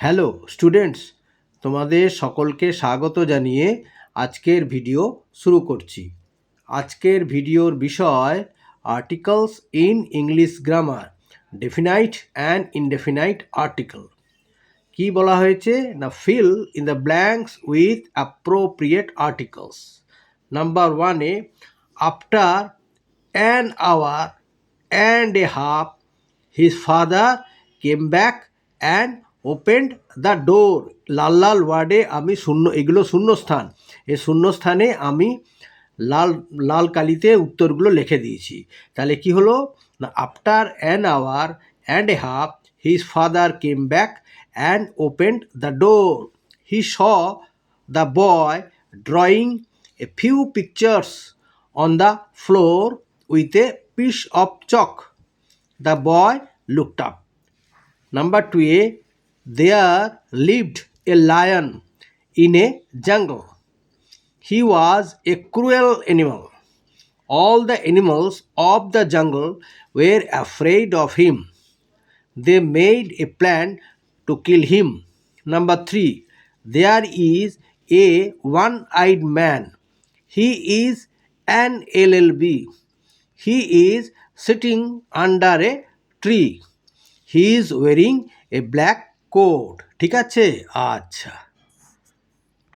Hello students, তোমাদের সকলকে স্বাগত জানিয়ে আজকের ভিডিও শুরু করছি। আজকের ভিডিওর বিষয় articles in English grammar, definite and indefinite article. কি বলা হয়েছে না, fill in the blanks with appropriate articles. Number ওয়ানে, after an hour and a half his father came back and opened the door. লাল লাল ওয়ার্ডে আমি এগুলো শূন্যস্থান, এই শূন্যস্থানে আমি লাল লাল কালিতে উত্তরগুলো লিখে দিয়েছি। তাহলে কি হলো না, after an hour and a half his father came back and opened the door. He saw the boy drawing a few pictures on the floor with a piece of chalk. The boy looked up. Number 2a, there lived a lion in a jungle. He was a cruel animal. All the animals of the jungle were afraid of him. They made a plan to kill him. Number 3, there is a one-eyed man. He is an LLB. He is sitting under a tree. He is wearing a black coat. ঠিক আছে? আচ্ছা।